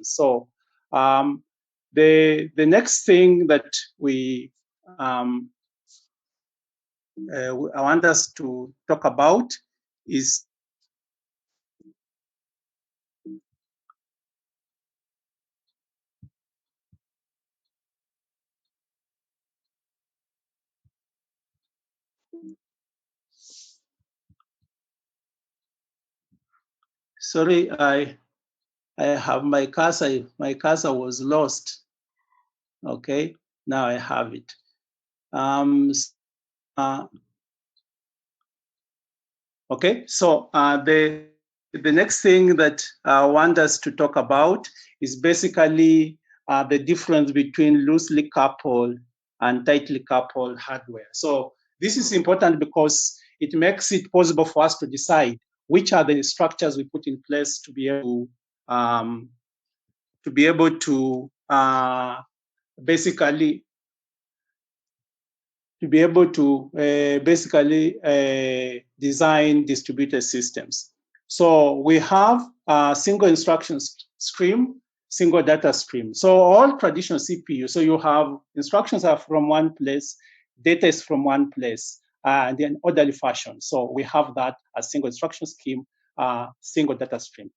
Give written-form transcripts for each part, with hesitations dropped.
So the next thing that I want us to talk about is sorry, I have my cursor. My cursor was lost. Okay, now I have it. Okay, so the next thing that I want us to talk about is basically the difference between loosely coupled and tightly coupled hardware. So this is important because it makes it possible for us to decide which are the structures we put in place to be able to basically design distributed systems. So we have a single instruction stream, single data stream. So all traditional CPU, so you have instructions are from one place, data is from one place, and in orderly fashion. So we have that as single instruction scheme, single data stream.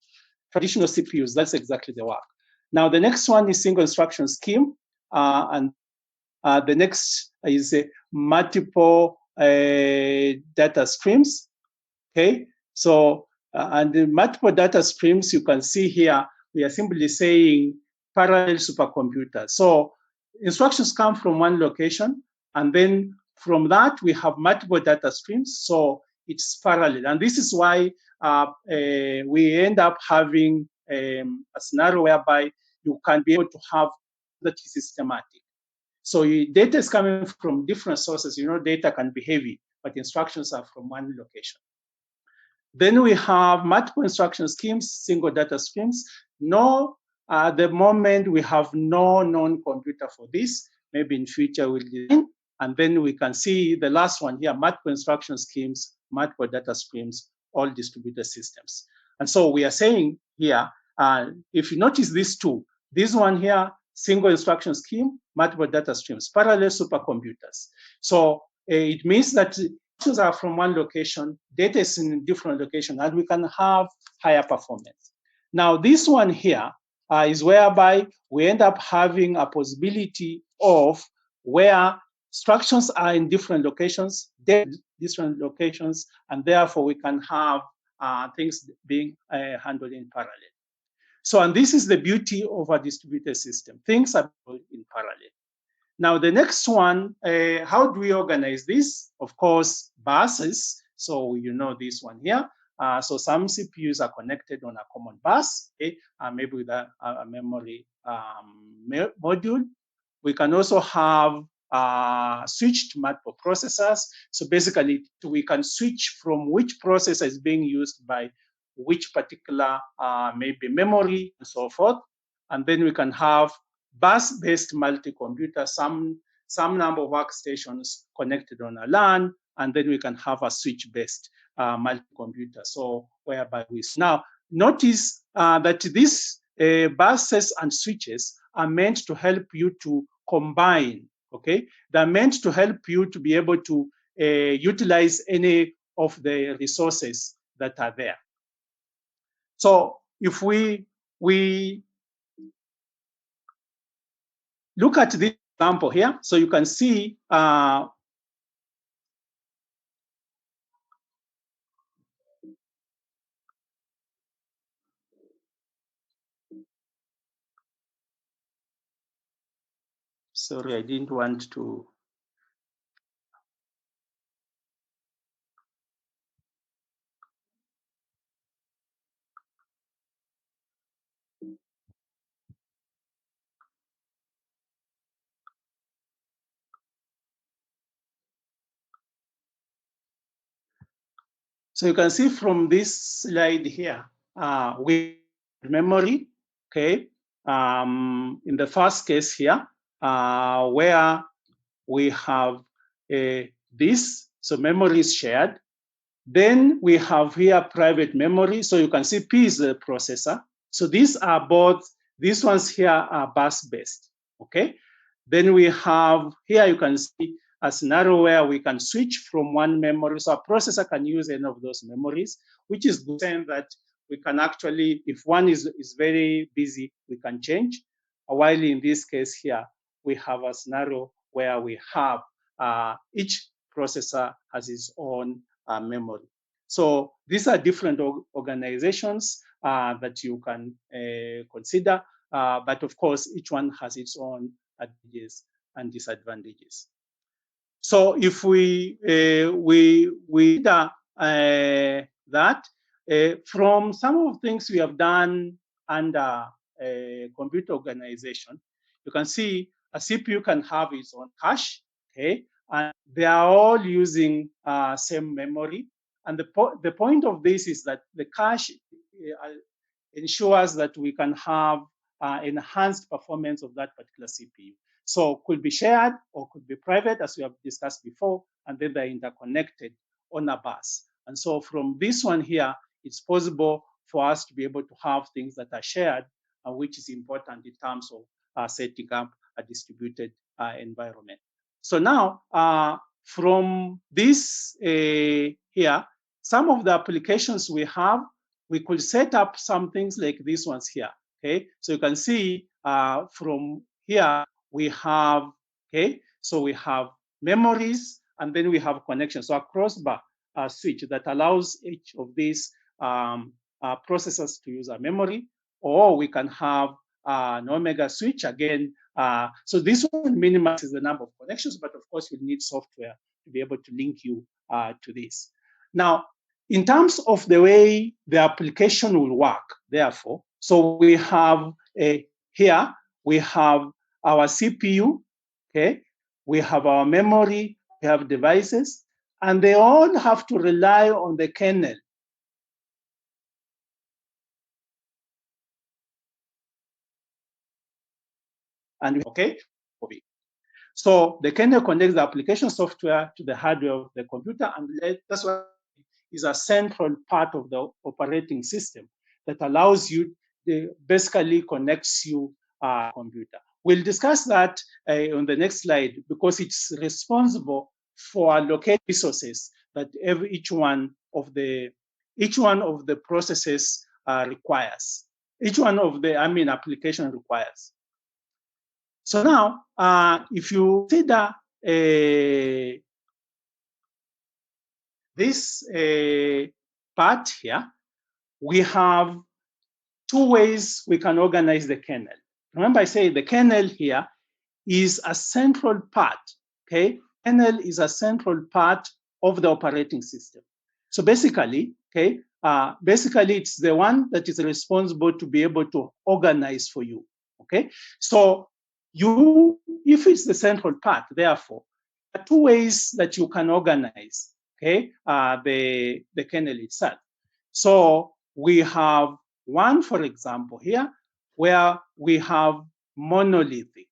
Traditional CPUs, that's exactly the work. Now the next one is single instruction scheme, and the next is multiple data streams. Okay, so and the multiple data streams you can see here, we are simply saying parallel supercomputer. So instructions come from one location, and then from that we have multiple data streams. So it's parallel, and this is why we end up having a scenario whereby you can be able to have that is systematic. So data is coming from different sources. Data can be heavy, but instructions are from one location. Then we have multiple instruction schemes, single data streams. At the moment, we have no known computer for this. Maybe in future we'll design. And then we can see the last one here, multiple instruction schemes, multiple data streams, all distributed systems. And so we are saying here, if you notice these two, this one here, single instruction scheme, multiple data streams, parallel supercomputers. So it means that instructions are from one location, data is in a different location, and we can have higher performance. Now, this one here is whereby we end up having a possibility of where instructions are in different locations, different locations, and therefore we can have things being handled in parallel. So, and this is the beauty of a distributed system. Things are in parallel. Now, the next one, how do we organize this? Of course, buses. So you know this one here. So some CPUs are connected on a common bus, okay? Maybe with a memory module. We can also have switched multiple processors. So basically, we can switch from which processor is being used by which particular maybe memory and so forth. And then we can have bus-based multi-computer, some number of workstations connected on a LAN, and then we can have a switch-based multi-computer. So whereby we now notice that these buses and switches are meant to help you to combine. Okay, they're meant to help you to be able to utilize any of the resources that are there. So if we look at this example here, so you can see sorry, I didn't want to. So you can see from this slide here, we memory, okay? In the first case here, where we have this, so memory is shared. Then we have here private memory. So you can see P is the processor. So these are both These ones here are bus-based, okay? Then we have, here you can see a scenario where we can switch from one memory. So a processor can use any of those memories, which is good saying that we can actually, if one is very busy, we can change. While in this case here, we have a scenario where we have each processor has its own memory. So these are different organizations that you can consider, but of course, each one has its own advantages and disadvantages. So if we consider that from some of the things we have done under computer organization, you can see a CPU can have its own cache, okay, and they are all using same memory. And the point of this is that the cache ensures that we can have enhanced performance of that particular CPU. So could be shared or could be private, as we have discussed before, and then they're interconnected on a bus. And so from this one here, it's possible for us to be able to have things that are shared, which is important in terms of setting up a distributed environment. So now, from this here, some of the applications we have, we could set up some things like these ones here, okay? So you can see from here, we have, okay? So we have memories, and then we have connections. So a crossbar switch that allows each of these processors to use a memory, or we can have an omega switch again. So this one minimizes the number of connections, but of course you need software to be able to link you to this. Now, in terms of the way the application will work, therefore, so we have here, we have our CPU, okay? We have our memory, we have devices, and they all have to rely on the kernel. And okay, so the kernel connects the application software to the hardware of the computer, and that's why is a central part of the operating system that allows you, basically connects you computer. We'll discuss that on the next slide because it's responsible for allocating resources that each one of the processes requires. Each one of the application requires. So now, if you consider this part here, we have two ways we can organize the kernel. Remember, I say the kernel here is a central part, okay? Kernel is a central part of the operating system. So basically, okay, basically it's the one that is responsible to be able to organize for you, okay? So if it's the central part, therefore, there are two ways that you can organize, okay, the kernel itself. So we have one, for example, here, where we have monolithic.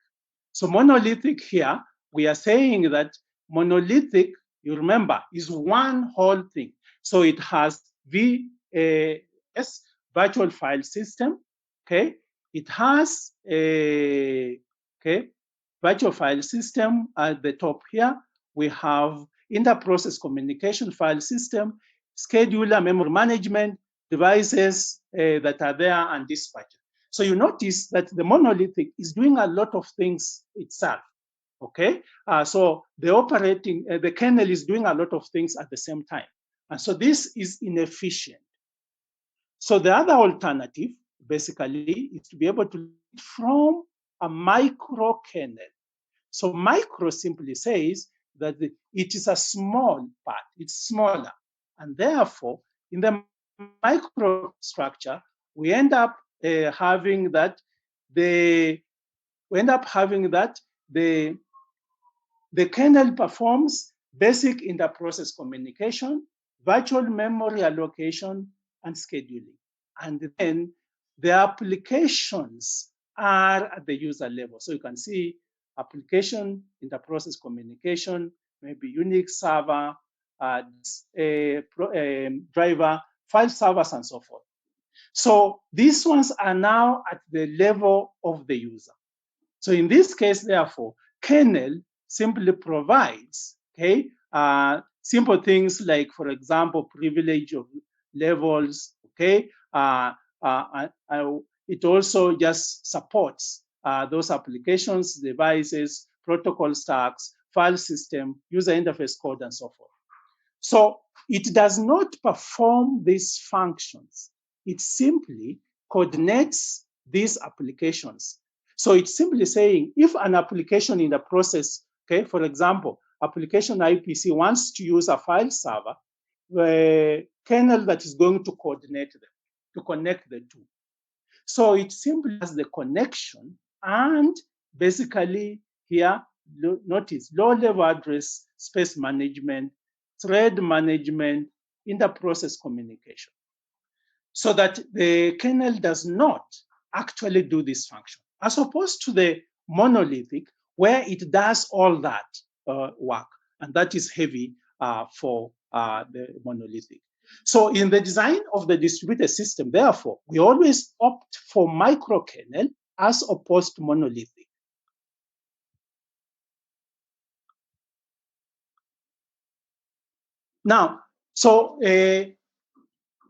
So monolithic here, we are saying that monolithic, you remember, is one whole thing. So it has VFS, virtual file system, okay? It has a virtual file system at the top here. We have inter-process communication file system, scheduler, memory management, devices that are there, and dispatcher. So you notice that the monolithic is doing a lot of things itself, okay? So the kernel is doing a lot of things at the same time. And so this is inefficient. So the other alternative, basically, is to be able to lead from a micro kernel. So micro simply says that it is a small part, it's smaller. And therefore, in the microstructure, we end up having that the kernel performs basic inter-process communication, virtual memory allocation, and scheduling. And then the applications are at the user level. So you can see application, inter-process communication, maybe Unix server, driver, file servers, and so forth. So these ones are now at the level of the user. So in this case, therefore, kernel simply provides, okay, simple things like, for example, privilege of levels, okay. It also just supports those applications, devices, protocol stacks, file system, user interface code, and so forth. So it does not perform these functions. It simply coordinates these applications. So it's simply saying if an application in the process, okay, for example, application IPC wants to use a file server, the kernel that is going to coordinate them, to connect the two. So it simply has the connection, and basically here, notice low-level address space management, thread management, inter-process communication, so that the kernel does not actually do this function, as opposed to the monolithic, where it does all that work, and that is heavy for the monolithic. So in the design of the distributed system, therefore, we always opt for microkernel as opposed to monolithic. Now, so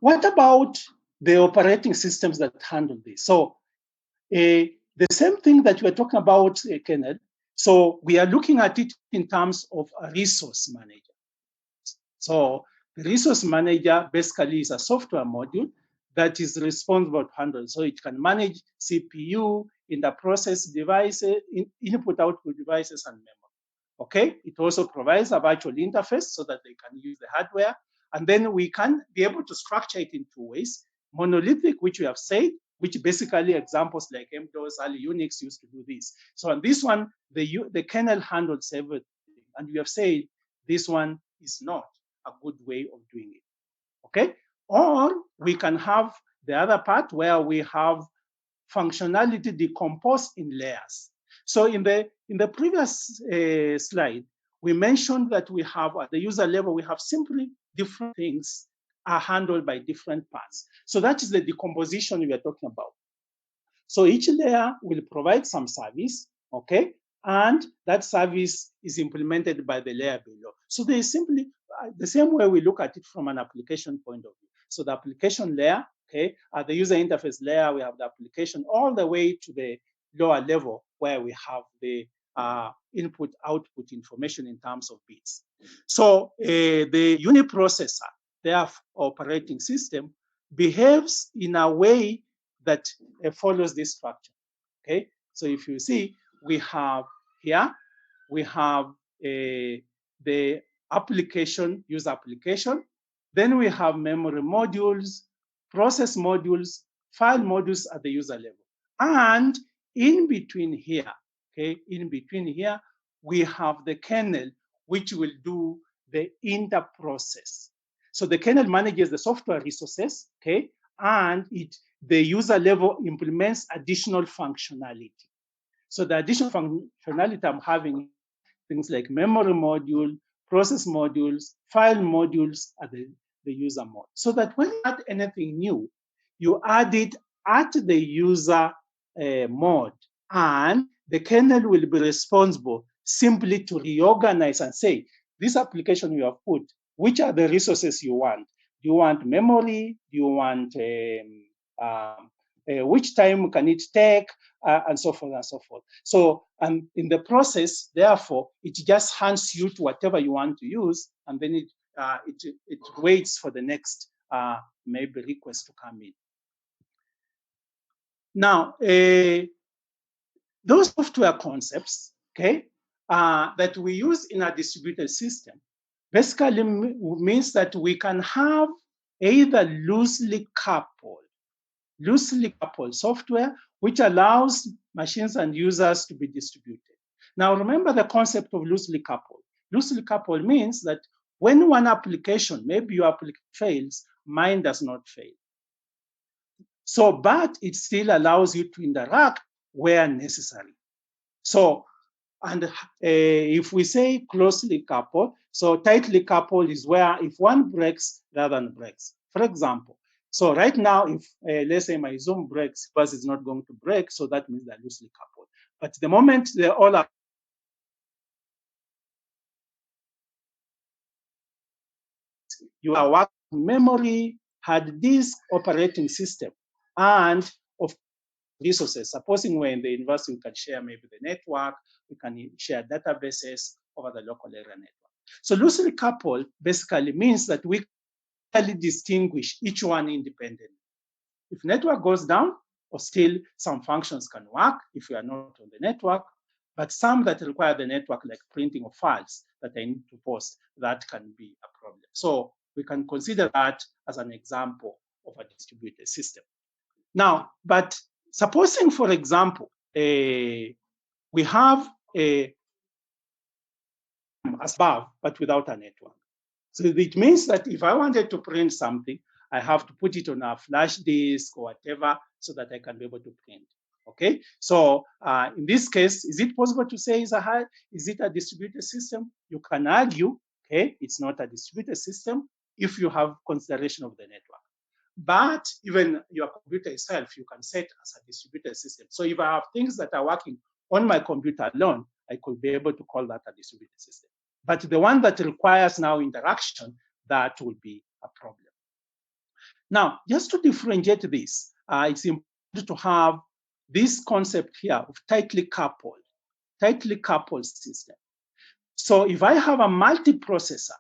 what about the operating systems that handle this? So the same thing that we're talking about, Kenneth. So we are looking at it in terms of a resource manager. So the resource manager basically is a software module that is responsible to handle. So it can manage CPU, inter-process devices, input-output devices, and memory. Okay, it also provides a virtual interface so that they can use the hardware. And then we can be able to structure it in two ways. Monolithic, which we have said, which basically examples like MDOS, early Unix used to do this. So on this one, the kernel handles everything. And we have said this one is not a good way of doing it. Okay? Or we can have the other part where we have functionality decomposed in layers. So in the previous slide, we mentioned that we have at the user level, we have simply different things are handled by different parts. So that is the decomposition we are talking about. So each layer will provide some service, okay? And that service is implemented by the layer below. So they simply, the same way we look at it from an application point of view. So the application layer, okay, at the user interface layer, we have the application all the way to the lower level where we have the input output information in terms of bits. So the uniprocessor, their operating system, behaves in a way that follows this structure. Okay, so if you see, we have here, we have the application, user application, then we have memory modules, process modules, file modules at the user level. And in between here, okay, in between here, we have the kernel, which will do the inter-process. So the kernel manages the software resources, okay, and the user level implements additional functionality. So the additional functionality I'm having things like memory module, process modules, file modules at the user mode. So that when you add anything new, you add it at the user mode, and the kernel will be responsible simply to reorganize and say, this application you have put, which are the resources you want? Do you want memory? Do you want which time can it take, and so forth and so forth. So, and in the process, therefore, it just hands you to whatever you want to use, and then it waits for the next maybe request to come in. Now, those software concepts, okay, that we use in a distributed system, basically means that we can have either loosely coupled software, which allows machines and users to be distributed. Now, remember the concept of loosely coupled. Loosely coupled means that when one application, maybe your application fails, mine does not fail. So, but it still allows you to interact where necessary. So, and if we say closely coupled, so tightly coupled is where if one breaks, the other breaks. For example, So right now, if let's say my Zoom breaks, bus is not going to break, so that means they're loosely coupled. But the moment they all are, you are working memory, hard disk, operating system, and of resources. Supposing we're in the university, we can share maybe the network, we can share databases over the local area network. So loosely coupled basically means that we can distinguish each one independently. If network goes down, or still some functions can work if you are not on the network, but some that require the network, like printing of files that I need to post, that can be a problem. So we can consider that as an example of a distributed system. Now, but supposing, for example, we have a as above, but without a network. So it means that if I wanted to print something, I have to put it on a flash disk or whatever so that I can be able to print. Okay, so in this case, is it possible to say is it a distributed system? You can argue, okay, it's not a distributed system if you have consideration of the network. But even your computer itself, you can set as a distributed system. So if I have things that are working on my computer alone, I could be able to call that a distributed system. But the one that requires now interaction, that will be a problem. Now, just to differentiate this, it's important to have this concept here of tightly coupled system. So if I have a multiprocessor,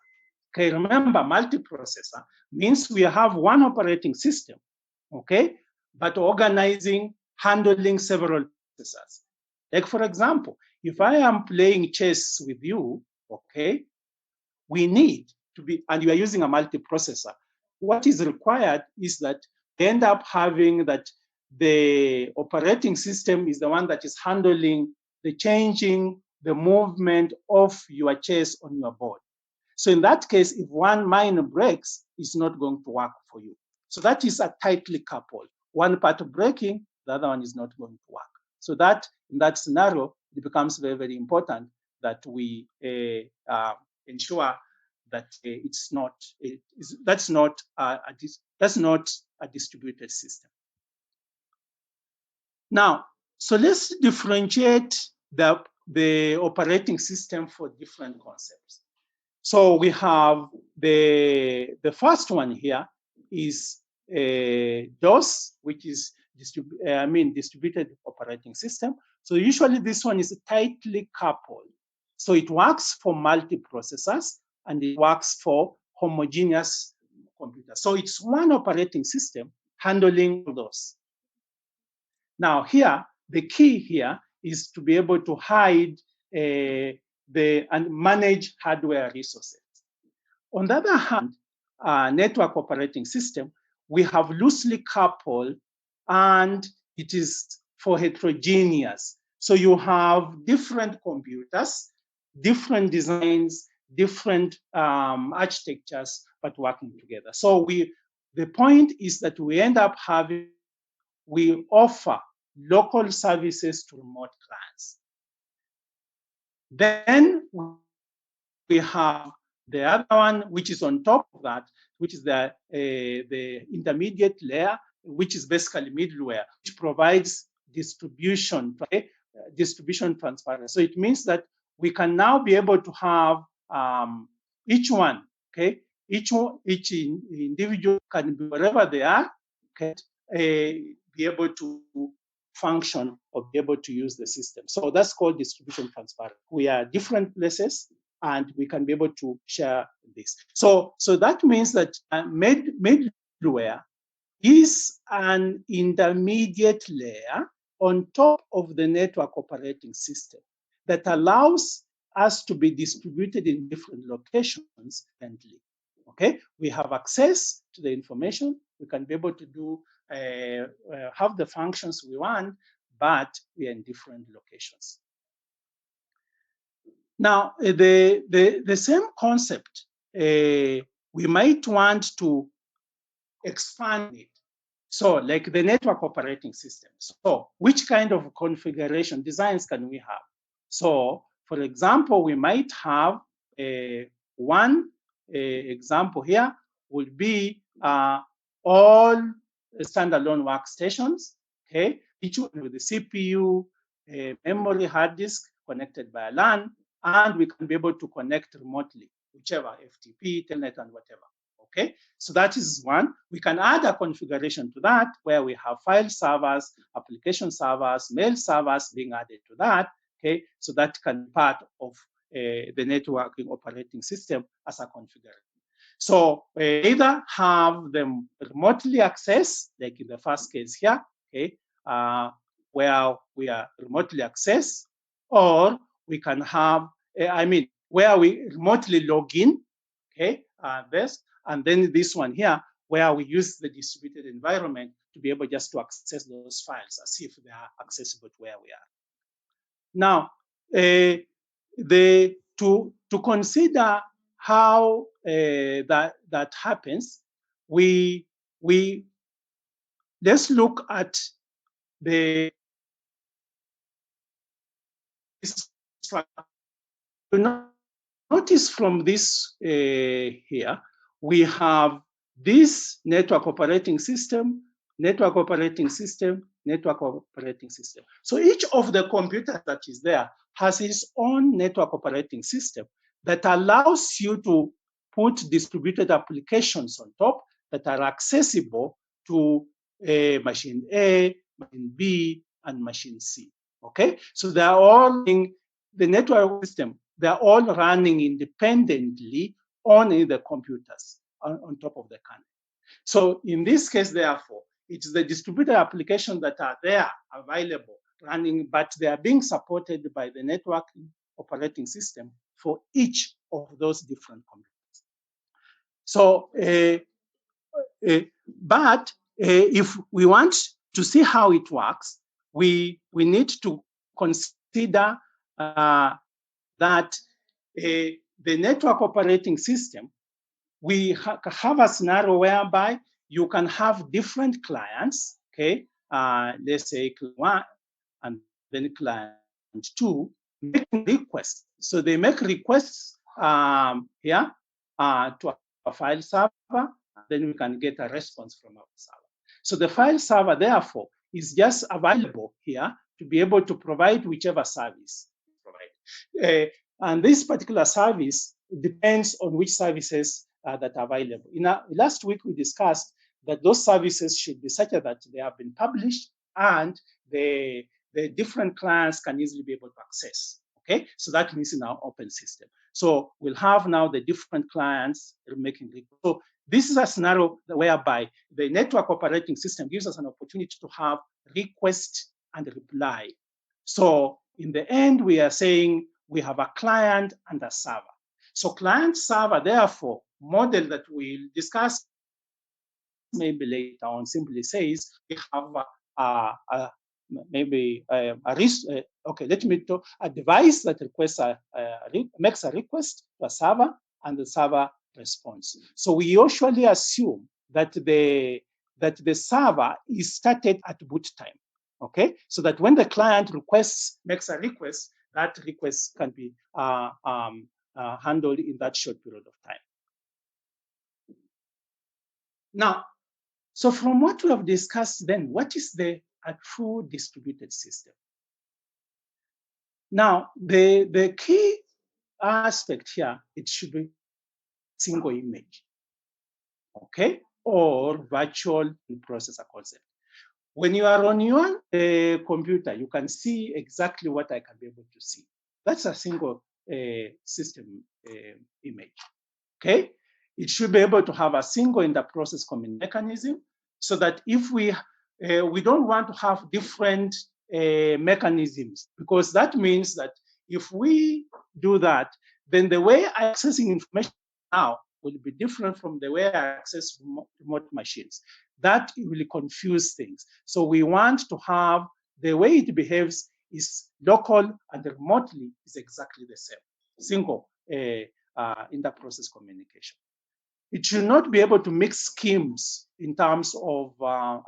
okay, remember multiprocessor means we have one operating system, okay, but organizing, handling several processors. Like for example, if I am playing chess with you, okay, we need to be, and you are using a multiprocessor, what is required is that they end up having that the operating system is the one that is handling the changing, the movement of your chess on your board. So in that case, if one mine breaks, it's not going to work for you. So that is a tightly coupled. One part breaking, the other one is not going to work. So that in that scenario, it becomes very, very important that we ensure that that's not a distributed system. Now, so let's differentiate the operating system for different concepts. So we have the first one here is DOS, which is distributed operating system. So usually this one is tightly coupled. So it works for multiprocessors and it works for homogeneous computers. So it's one operating system handling those. Now here, the key here is to be able to hide and manage hardware resources. On the other hand, network operating system, we have loosely coupled and it is for heterogeneous. So you have different computers, different designs, different architectures, but working together. So the point is that we end up we offer local services to remote clients. Then we have the other one, which is on top of that, which is the intermediate layer, which is basically middleware, which provides distribution transparency. So it means that we can now be able to have each one, okay, each individual can be wherever they are, okay, be able to function or be able to use the system. So that's called distribution transparency. We are different places and we can be able to share this. So that means that middleware is an intermediate layer on top of the network operating system that allows us to be distributed in different locations instantly. Okay, we have access to the information. We can be able to do have the functions we want, but we are in different locations. Now, the same concept, we might want to expand it. So, like the network operating system. So, which kind of configuration designs can we have? So, for example, we might have one example here would be all standalone workstations, okay, each one with the CPU, memory, hard disk connected by a LAN, and we can be able to connect remotely, whichever, FTP, Telnet, and whatever. Okay, so that is one. We can add a configuration to that where we have file servers, application servers, mail servers being added to that. Okay, so that can be part of the networking operating system as a configuration. So we either have them remotely accessed, like in the first case here, okay, where we are remotely accessed, or we can have, where we remotely log in, okay, this, and then this one here, where we use the distributed environment to be able just to access those files as if they are accessible to where we are. Now, to consider how that happens, let's look at the structure. Notice from this here, we have this network operating system, network operating system, network operating system. So each of the computers that is there has its own network operating system that allows you to put distributed applications on top that are accessible to machine A, machine B, and machine C. Okay, so they are all in the network system. They're all running independently on the computers on top of the kernel. So in this case, therefore, it's the distributed applications that are there available running, but they are being supported by the network operating system for each of those different computers. So, but if we want to see how it works, we need to consider that the network operating system, we have a scenario whereby you can have different clients, okay? Let's say client 1 and then client 2 making requests. So they make requests here to a file server, and then we can get a response from our server. So the file server, therefore, is just available here to be able to provide whichever service provide. And this particular service depends on which services that are available. Last week, we discussed that those services should be such that they have been published and the different clients can easily be able to access. Okay, so that means in our open system. So we'll have now the different clients making requests. So this is a scenario whereby the network operating system gives us an opportunity to have request and reply. So in the end, we are saying we have a client and a server. So client server, therefore, model that we'll discuss maybe later on simply says we have maybe okay, let me talk a device that requests makes a request to a server and the server responds. So we usually assume that the server is started at boot time. Okay, so that when the client makes a request, that request can be handled in that short period of time. Now, so from what we have discussed then, what is a true distributed system? Now, the key aspect here, it should be single image, okay, or virtual processor concept. When you are on your computer, you can see exactly what I can be able to see. That's a single system image, okay? It should be able to have a single inter-process communication mechanism so that if we don't want to have different mechanisms, because that means that if we do that, then the way accessing information now will be different from the way I access remote machines. That will confuse things. So we want to have the way it behaves is local and remotely is exactly the same, single inter-process communication. It should not be able to mix schemes in terms of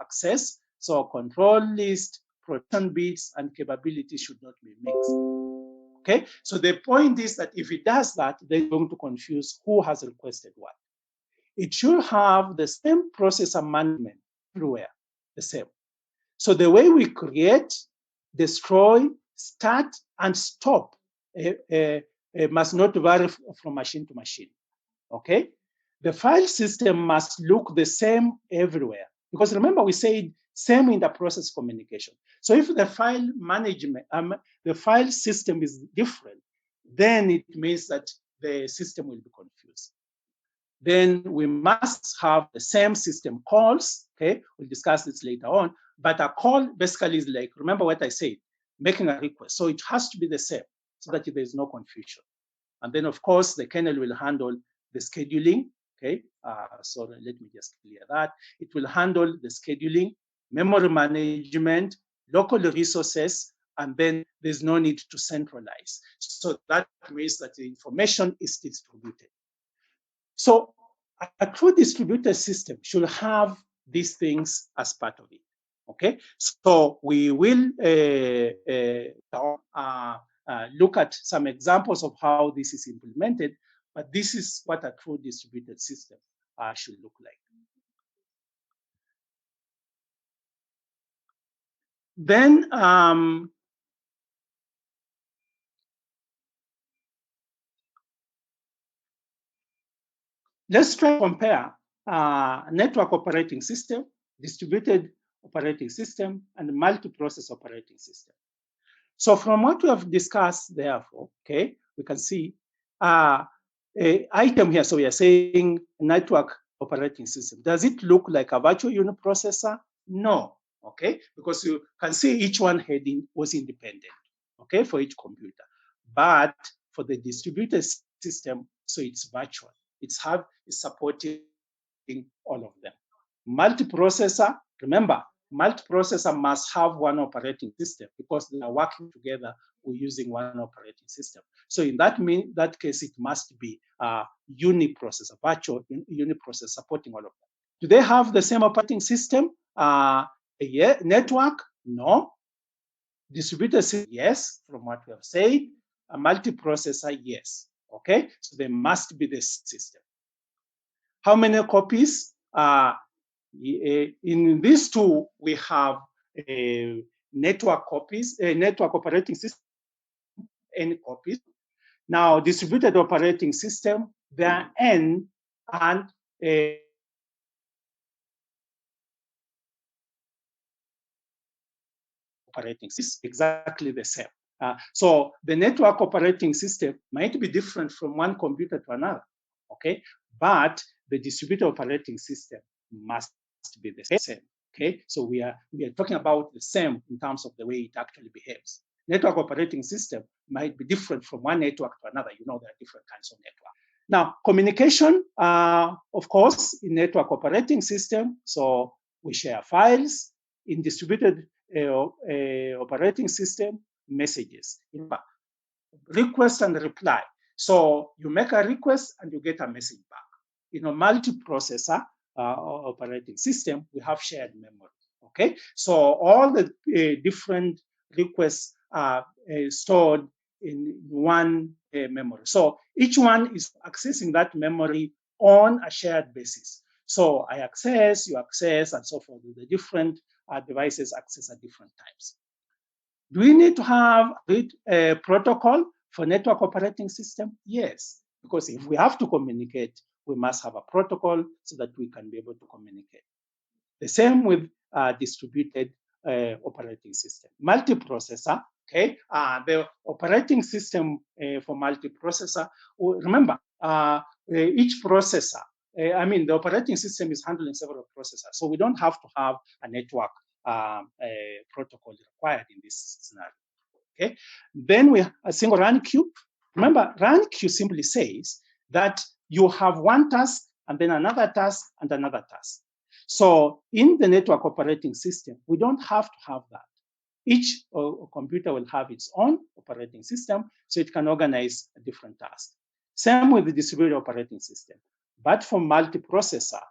access. So control list, protection bits, and capability should not be mixed. Okay, so the point is that if it does that, then it's going to confuse who has requested what. it should have the same processor management everywhere, the same. So the way we create, destroy, start, and stop must not vary from machine to machine. Okay? The file system must look the same everywhere. Because remember, we said same inter-process communication. So if the file management, the file system is different, then it means that the system will be confused. Then we must have the same system calls. Okay, we'll discuss this later on. But a call basically is like, remember what I said, making a request. So it has to be the same so that there is no confusion. And then, of course, the kernel will handle the scheduling. Okay, so let me just clear that. It will handle the scheduling, memory management, local resources, and then there's no need to centralize. So that means that the information is distributed. So a true distributed system should have these things as part of it. Okay, so we will look at some examples of how this is implemented, but this is what a true distributed system should look like. Then let's try to compare network operating system, distributed operating system, and multi-process operating system. So from what we have discussed, therefore, okay, we can see a item here. So we are saying network operating system. Does it look like a virtual unit processor? No, okay, because you can see each one heading was independent, okay, for each computer. But for the distributed system, so it's virtual. It's supporting all of them. Multiprocessor, remember, multiprocessor must have one operating system because they are working together or using one operating system. So in that case, it must be a uniprocessor, virtual uniprocessor supporting all of them. Do they have the same operating system? Yeah. Network? No. Distributed system? Yes, from what we have said. A multiprocessor? Yes. Okay, so they must be the system. How many copies? In these two, we have network copies, network operating system, N copies. Now, distributed operating system, there are N and operating system, exactly the same. So the network operating system might be different from one computer to another, okay? But the distributed operating system must be the same, okay? So we are talking about the same in terms of the way it actually behaves. Network operating system might be different from one network to another. You know, there are different kinds of network. Now, communication, of course, in network operating system, so we share files. In distributed operating system, messages. Request and reply. So you make a request and you get a message back. In a multiprocessor operating system, we have shared memory. Okay, so all the different requests are stored in one memory. So each one is accessing that memory on a shared basis. So I access, you access, and so forth. The different devices access at different times. Do we need to have a protocol for network operating system? Yes, because if we have to communicate, we must have a protocol so that we can be able to communicate. The same with distributed operating system. Multiprocessor, okay, the operating system for multiprocessor, remember, each processor, the operating system is handling several processors, so we don't have to have a network protocol required in this scenario. Okay, then we have a single run queue. Remember, run queue simply says that you have one task and then another task and another task. So in the network operating system, we don't have to have that. Each computer will have its own operating system, so it can organize a different task. Same with the distributed operating system. But for multiprocessor,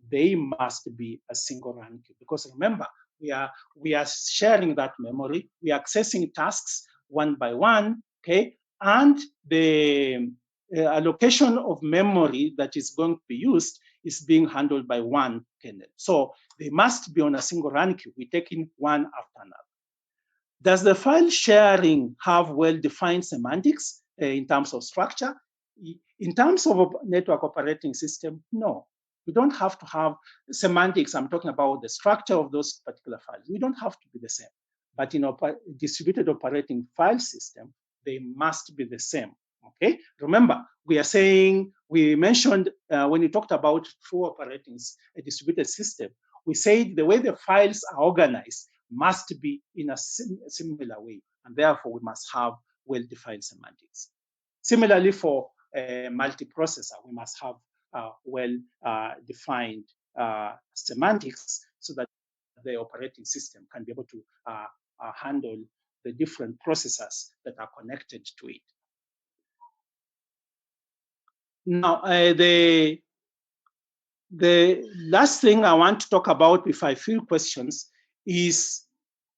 they must be a single run queue, because remember, we are sharing that memory, we are accessing tasks one by one, okay, and the allocation of memory that is going to be used is being handled by one kernel. So they must be on a single run queue. We take in one after another. Does the file sharing have well-defined semantics in terms of structure? In terms of a network operating system, no. We don't have to have semantics. I'm talking about the structure of those particular files. We don't have to be the same. But in a distributed operating file system, they must be the same. Okay. Remember, we mentioned when we talked about true operating a distributed system, we said the way the files are organized must be in a similar way, and therefore we must have well-defined semantics. Similarly, for a multiprocessor, we must have well-defined semantics so that the operating system can be able to handle the different processors that are connected to it. Now, the last thing I want to talk about, if I feel questions, is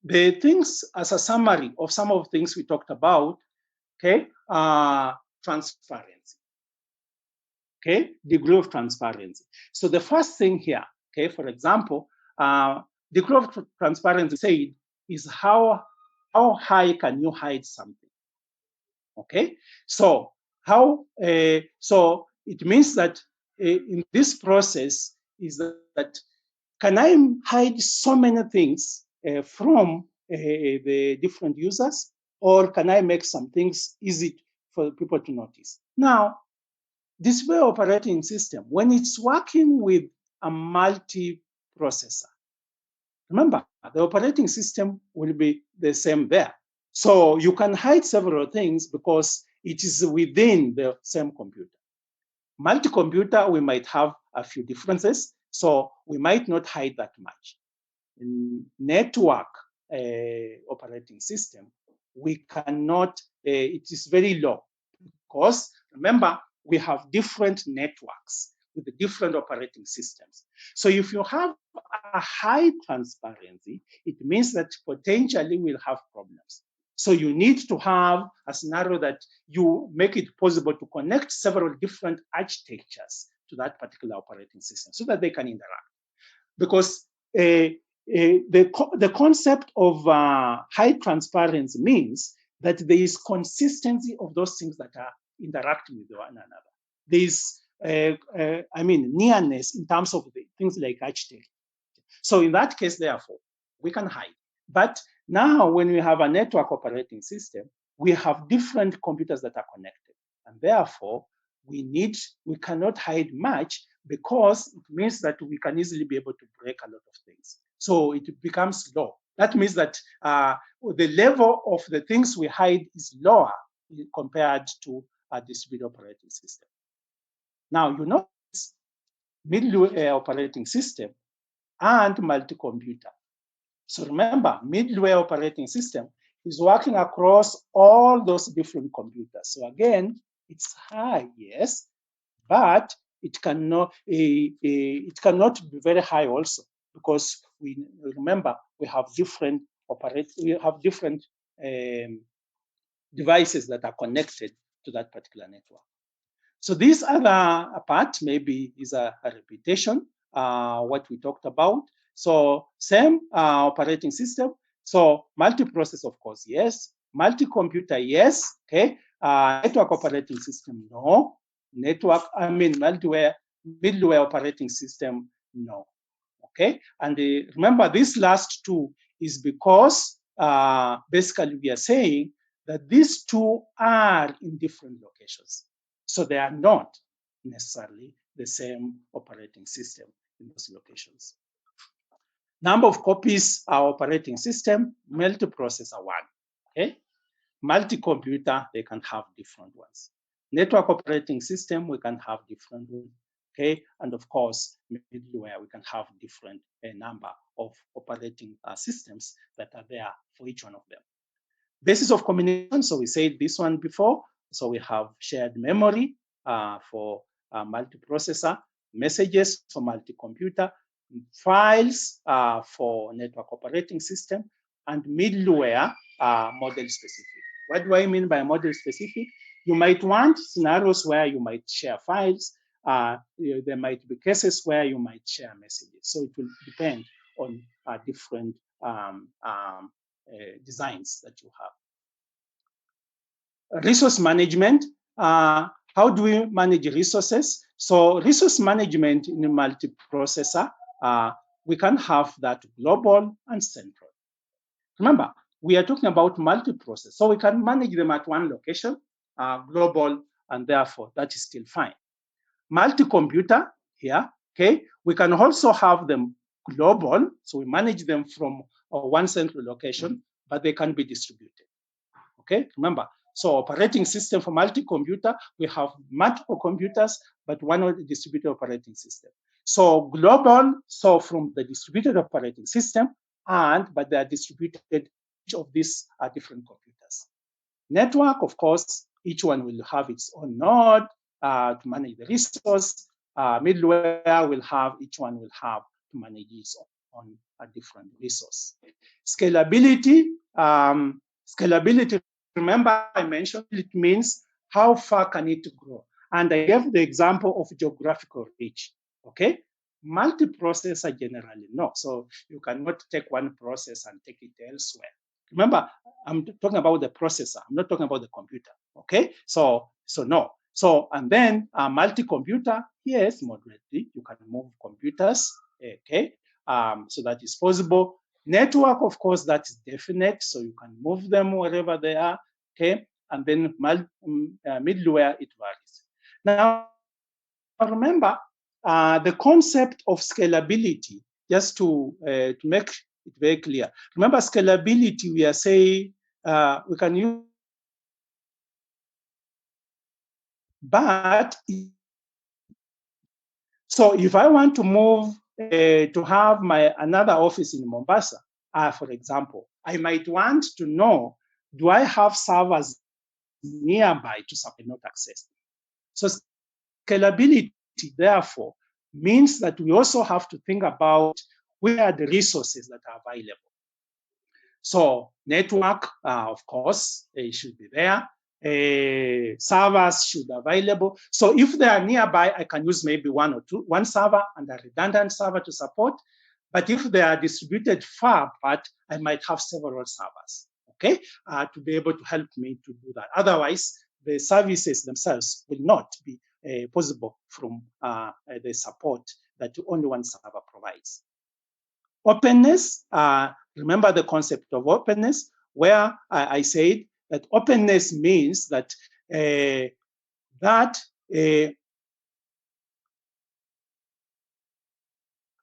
the things as a summary of some of the things we talked about. Okay, transparency. Okay, degree of transparency. So the first thing here, okay, for example, degree of transparency said is how high can you hide something? Okay, so so it means that in this process is that can I hide so many things from the different users, or can I make some things easy for people to notice? Now, display operating system, when it's working with a multi-processor, remember, the operating system will be the same there. So you can hide several things because it is within the same computer. Multi-computer, we might have a few differences, so we might not hide that much. In network operating system, we cannot, it is very low because remember, we have different networks with the different operating systems. So if you have a high transparency, it means that potentially we'll have problems. So you need to have a scenario that you make it possible to connect several different architectures to that particular operating system so that they can interact. Because the concept of high transparency means that there is consistency of those things that are interacting with one another. There is, nearness in terms of the things like architecture. So in that case, therefore, we can hide. But now when we have a network operating system, we have different computers that are connected. And therefore, we cannot hide much because it means that we can easily be able to break a lot of things. So it becomes low. That means that the level of the things we hide is lower compared to a distributed operating system. Now, you know, middleware operating system and multi-computer. So remember, middleware operating system is working across all those different computers. So again, it's high, yes, but it cannot be very high also because we have different devices that are connected to that particular network. So this other part maybe is a repetition, what we talked about. So same operating system. So multiprocessor, of course, yes. Multi-computer, yes. Okay. Network operating system, no. Middleware operating system, no. Okay. And remember, this last two is because basically we are saying that these two are in different locations. So they are not necessarily the same operating system in those locations. Number of copies are operating system, multiprocessor one. Okay. Multi-computer, they can have different ones. Network operating system, we can have different ones. Okay. And of course, middleware, we can have different number of operating systems that are there for each one of them. Basis of communication, so we said this one before. So we have shared memory for multiprocessor, messages for multi-computer, files for network operating system, and middleware model specific. What do I mean by model specific? You might want scenarios where you might share files there might be cases where you might share messages. So it will depend on different designs that you have. Resource management. How do we manage resources? So resource management in a multiprocessor, we can have that global and central. Remember, we are talking about multiprocess, so we can manage them at one location, global, and therefore that is still fine. Multi-computer here, okay, we can also have them global, so we manage them from one central location, but they can be distributed. Okay, remember, so operating system for multi-computer, we have multiple computers, but one distributed operating system. So global, so from the distributed operating system, but they are distributed, each of these are different computers. Network, of course, each one will have its own node to manage the resource. Middleware will have, each one will have to manage its own a different resource. Scalability, remember I mentioned it means how far can it grow? And I gave the example of geographical reach, okay? Multiprocessor generally, no. So you cannot take one process and take it elsewhere. Remember, I'm talking about the processor. I'm not talking about the computer, okay? So no. So, and then multi-computer, yes, moderately, you can move computers, okay? So that is possible. Network, of course, that is definite, so you can move them wherever they are, okay? And then middleware, it varies. Now, remember, the concept of scalability, just to make it very clear. Remember, scalability, we are saying we can use, but so if I want to move to have another office in Mombasa, for example, I might want to know, do I have servers nearby to support not access? So scalability, therefore, means that we also have to think about where are the resources that are available. So network, of course, it should be there. Servers should be available. So if they are nearby, I can use maybe one server and a redundant server to support. But if they are distributed far apart, I might have several servers, okay, to be able to help me to do that. Otherwise, the services themselves will not be possible from the support that only one server provides. Openness, remember the concept of openness, where I said that openness means that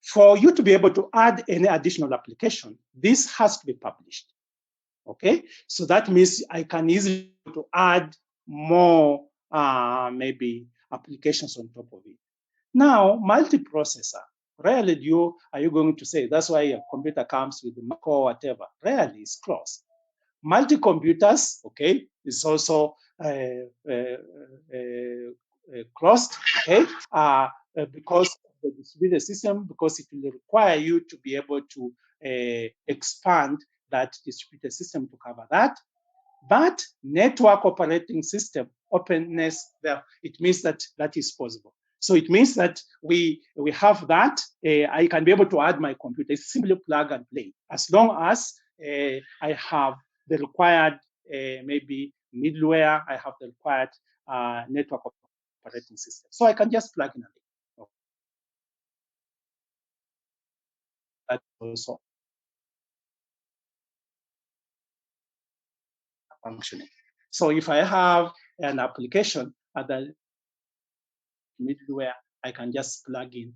for you to be able to add any additional application, this has to be published. Okay, so that means I can easily to add more maybe applications on top of it. Now, multiprocessor, rarely are you going to say that's why a computer comes with the core or whatever. Rarely, it's close. Multi-computers, okay, is also closed, okay, because of the distributed system, because it will require you to be able to expand that distributed system to cover that. But network operating system openness there, it means that that is possible. So it means that we have that. I can be able to add my computer. It's simply plug and play. As long as I have the required maybe middleware, I have the required network operating system. So I can just plug in a link. That's also functioning. So if I have an application at the middleware, I can just plug in.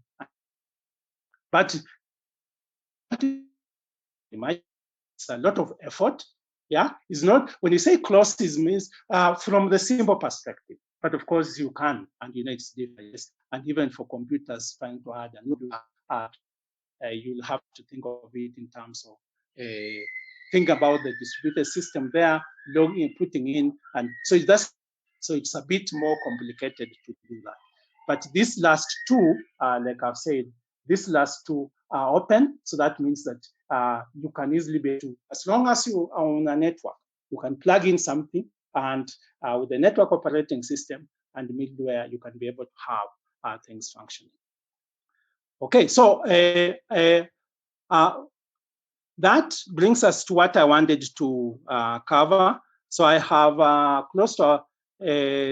But it's a lot of effort. Yeah, it's not, when you say closed, it means from the simple perspective. But of course you can, and you know it's different. And even for computers trying to add a new you'll have to think of it in terms of think about the distributed system there, logging, putting in, and so it's a bit more complicated to do that. But these last two, like I've said, these last two are open, so that means that you can easily be able to, as long as you are on a network, you can plug in something, and with the network operating system and middleware, you can be able to have things functioning. Okay, so that brings us to what I wanted to cover. So I have close to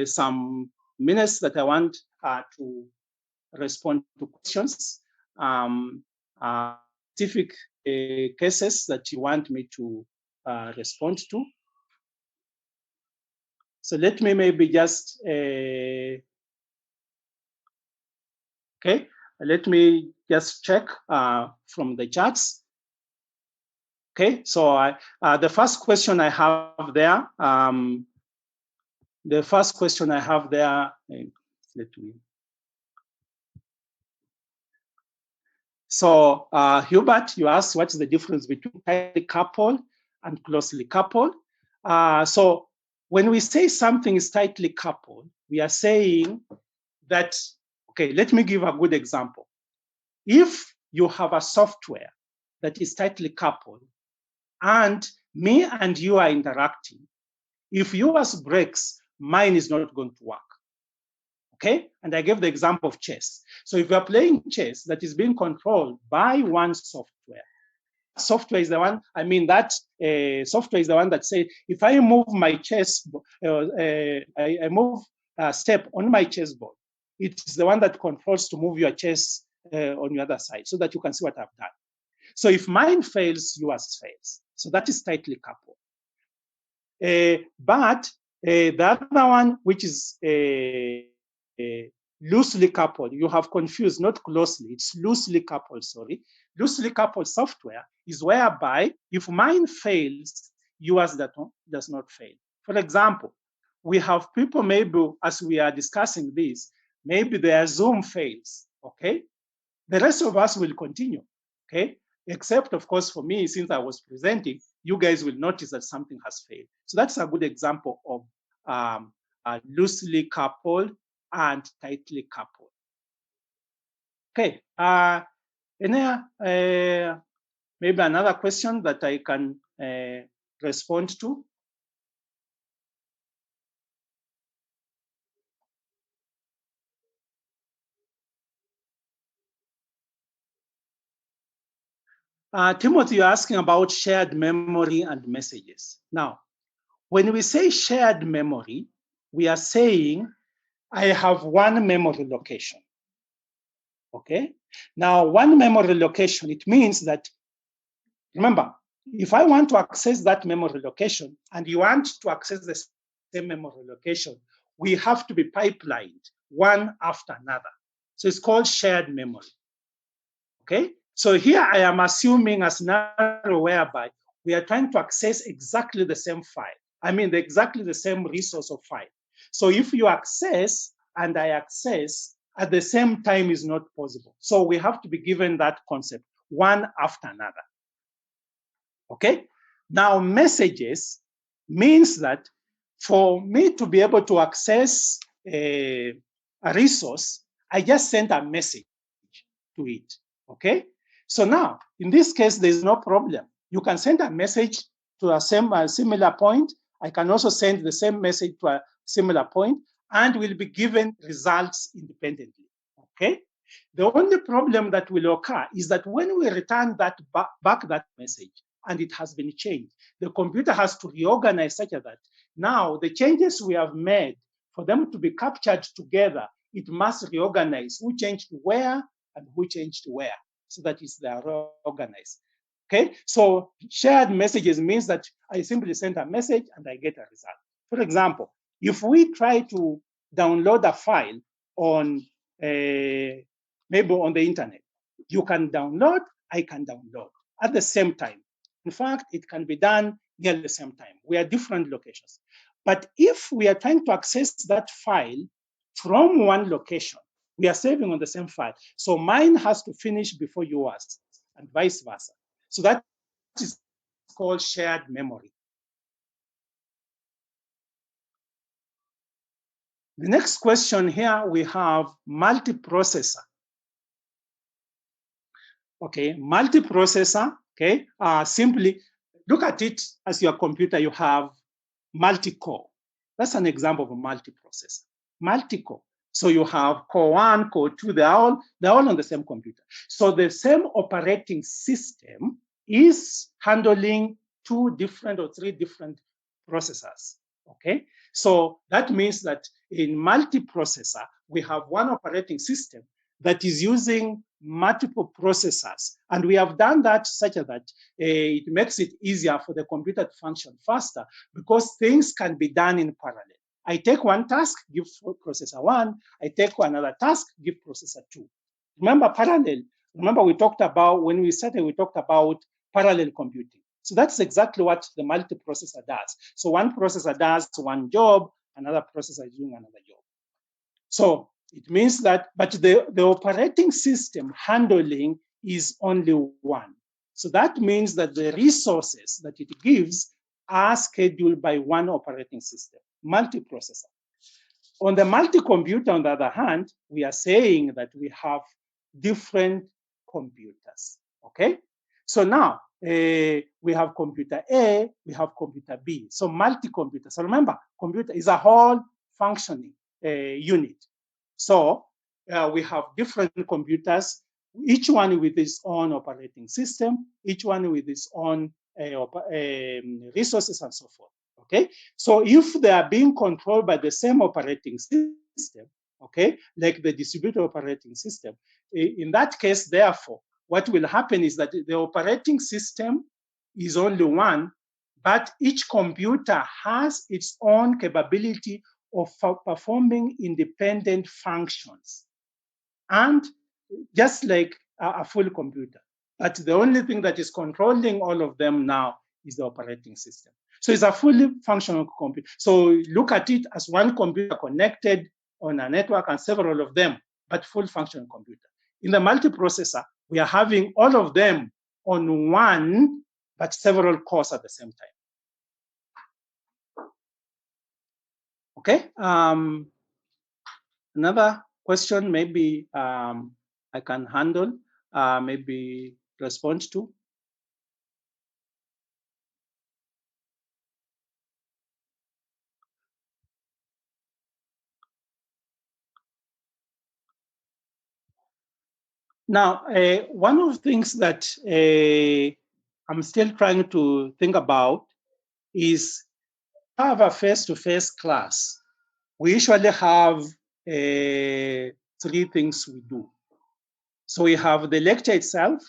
some minutes that I want to respond to questions, specific cases that you want me to respond to. So let me maybe just, okay, let me just check from the charts. Okay, so the first question I have there, let me. So Hubert, you asked what's the difference between tightly coupled and closely coupled. So when we say something is tightly coupled, we are saying that, okay, let me give a good example. If you have a software that is tightly coupled and me and you are interacting, if yours breaks, mine is not going to work. Okay, and I gave the example of chess. So if you are playing chess that is being controlled by one software, software is the one, I mean that software is the one that says, if I move my chess, I move a step on my chessboard, it's the one that controls to move your chess on the other side so that you can see what I've done. So if mine fails, yours fails. So that is tightly coupled. But the other one, which is loosely coupled, you have confused, not closely, it's loosely coupled, sorry. Loosely coupled software is whereby if mine fails, yours does not fail. For example, we have people, maybe as we are discussing this, maybe their Zoom fails, okay? The rest of us will continue, okay? Except, of course, for me, since I was presenting, you guys will notice that something has failed. So that's a good example of loosely coupled and tightly coupled. Okay, maybe another question that I can respond to. Timothy, you're asking about shared memory and messages. Now, when we say shared memory, we are saying I have one memory location. Okay. Now, one memory location, it means that, remember, if I want to access that memory location and you want to access the same memory location, we have to be pipelined one after another. So it's called shared memory. Okay. So here I am assuming a scenario whereby we are trying to access exactly the same file. I mean, exactly the same resource of file. So if you access and I access at the same time is not possible. So we have to be given that concept, one after another. Okay? Now, messages means that for me to be able to access a resource, I just send a message to it. Okay? So now, in this case, there's no problem. You can send a message to a similar point. I can also send the same message to a similar point, and will be given results independently. Okay? The only problem that will occur is that when we return that back that message and it has been changed, the computer has to reorganize such that now the changes we have made, for them to be captured together, it must reorganize who changed where and who changed where, so that they are organized. Okay, so shared messages means that I simply send a message and I get a result. For example, if we try to download a file on maybe on the internet, you can download, I can download at the same time. In fact, it can be done near the same time. We are different locations. But if we are trying to access that file from one location, we are saving on the same file. So mine has to finish before yours and vice versa. So that is called shared memory. The next question here, we have multiprocessor. Okay, multiprocessor, okay, simply look at it as your computer, you have multi-core. That's an example of a multiprocessor. Multi-core. So you have core 1, core 2, they're all on the same computer. So the same operating system is handling 2 different or 3 different processors. Okay, so that means that in multiprocessor, we have one operating system that is using multiple processors. And we have done that such that it makes it easier for the computer to function faster because things can be done in parallel. I take one task, give processor 1. I take another task, give processor 2. Remember parallel. Remember we talked about, when we started, we talked about parallel computing. So that's exactly what the multiprocessor does. So one processor does one job, another processor is doing another job. So it means that, but the operating system handling is only one. So that means that the resources that it gives are scheduled by one operating system, multiprocessor. On the multi-computer, on the other hand, we are saying that we have different computers, okay? So now, we have computer A, we have computer B, so multi-computer. So remember, computer is a whole functioning unit. So we have different computers, each one with its own operating system, each one with its own resources and so forth. Okay, so if they are being controlled by the same operating system, okay, like the distributed operating system, in that case, therefore, what will happen is that the operating system is only one, but each computer has its own capability of performing independent functions, and just like a full computer. But the only thing that is controlling all of them now is the operating system. So it's a fully functional computer. So look at it as one computer connected on a network and several of them, but full functional computer. In the multiprocessor, we are having all of them on one, but several cores at the same time. Okay. Another question maybe I can handle, maybe respond to. Now, one of the things that I'm still trying to think about is have a face-to-face class. We usually have 3 things we do. So we have the lecture itself,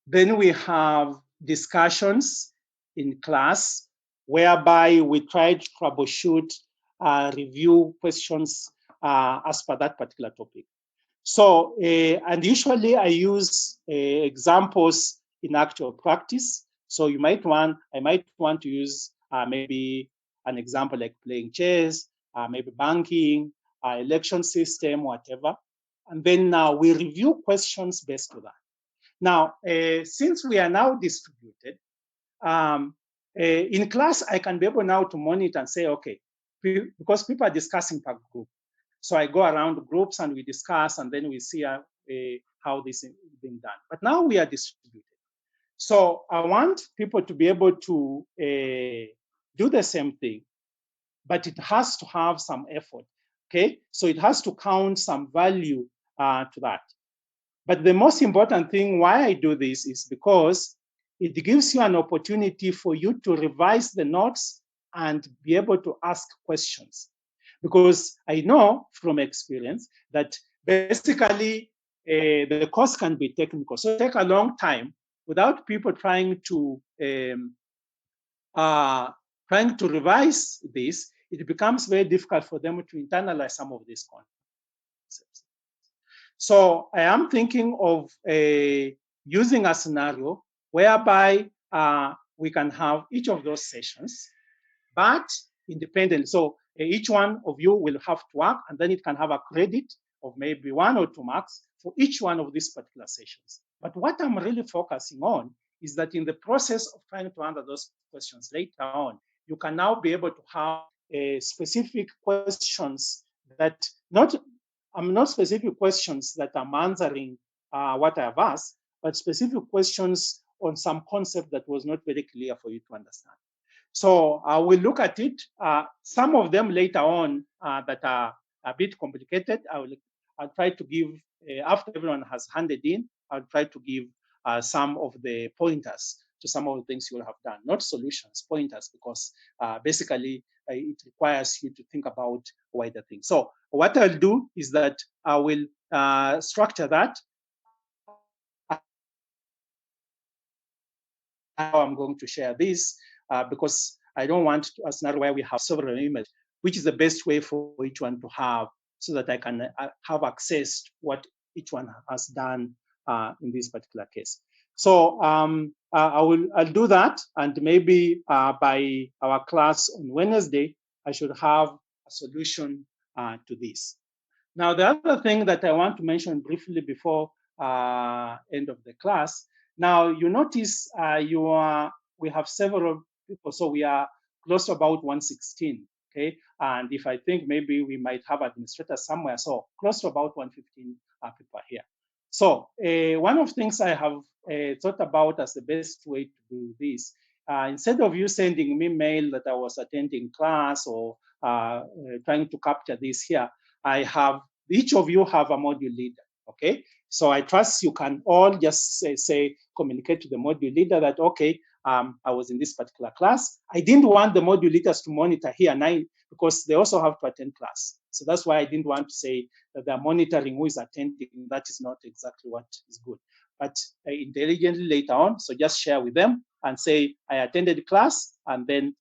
then we have discussions in class, whereby we try to troubleshoot, review questions as per that particular topic. So, and usually I use examples in actual practice. So I might want to use maybe an example like playing chess, maybe banking, election system, whatever. And then now we review questions based on that. Now, since we are now distributed, in class, I can be able now to monitor and say, okay, because people are discussing per group. So I go around groups and we discuss, and then we see how this is being done. But now we are distributed. So I want people to be able to do the same thing, but it has to have some effort. Okay, so it has to count some value to that. But the most important thing why I do this is because it gives you an opportunity for you to revise the notes and be able to ask questions. Because I know from experience that basically the course can be technical. So it take a long time without people trying to revise this. It becomes very difficult for them to internalize some of these concepts. So I am thinking of using a scenario whereby we can have each of those sessions, but independent. So each one of you will have to work, and then it can have a credit of maybe 1 or 2 marks for each one of these particular sessions. But what I'm really focusing on is that in the process of trying to answer those questions later on, you can now be able to have specific questions that not specific questions that I'm answering what I have asked, but specific questions on some concept that was not very clear for you to understand. So we'll look at it. Some of them later on that are a bit complicated, I'll try to give, after everyone has handed in, I'll try to give some of the pointers to some of the things you will have done, not solutions, pointers, because basically it requires you to think about wider things. So what I'll do is that I will structure that. How I'm going to share this because I don't want a scenario where we have several images, which is the best way for each one to have, so that I can have access to what each one has done in this particular case. So I'll do that, and maybe by our class on Wednesday, I should have a solution to this. Now, the other thing that I want to mention briefly before end of the class. Now, you notice we have several people, so we are close to about 116, okay? And if I think maybe we might have administrators somewhere, so close to about 115 people here. So one of the things I have thought about as the best way to do this, instead of you sending me mail that I was attending class or trying to capture this here, each of you have a module leader, okay? So I trust you can all just say communicate to the module leader that, okay, I was in this particular class. I didn't want the module leaders to monitor here now because they also have to attend class. So that's why I didn't want to say that they're monitoring who is attending. That is not exactly what is good. But intelligently later on, so just share with them and say, I attended class, and then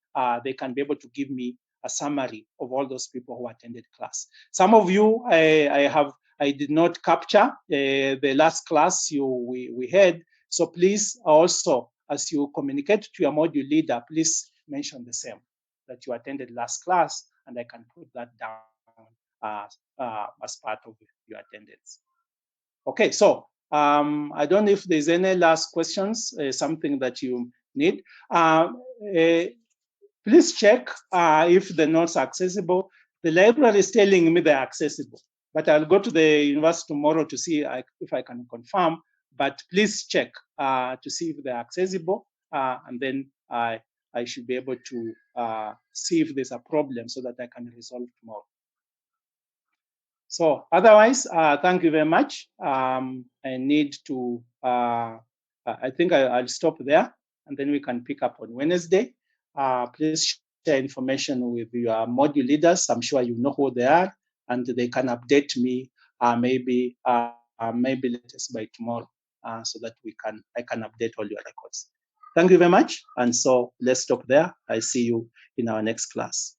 they can be able to give me a summary of all those people who attended class. Some of you, I did not capture the last class we had. So please also, as you communicate to your module leader, please mention the same, that you attended last class, and I can put that down as part of your attendance. Okay, so I don't know if there's any last questions, something that you need. Please check if the notes are accessible. The library is telling me they're accessible, but I'll go to the university tomorrow to see if I can confirm. But please check to see if they're accessible, and then I should be able to see if there's a problem so that I can resolve tomorrow. So otherwise, thank you very much. I need to, I think I'll stop there, and then we can pick up on Wednesday. Please share information with your module leaders. I'm sure you know who they are, and they can update me maybe latest by tomorrow, so that I can update all your records. Thank you very much. And so let's stop there. I see you in our next class.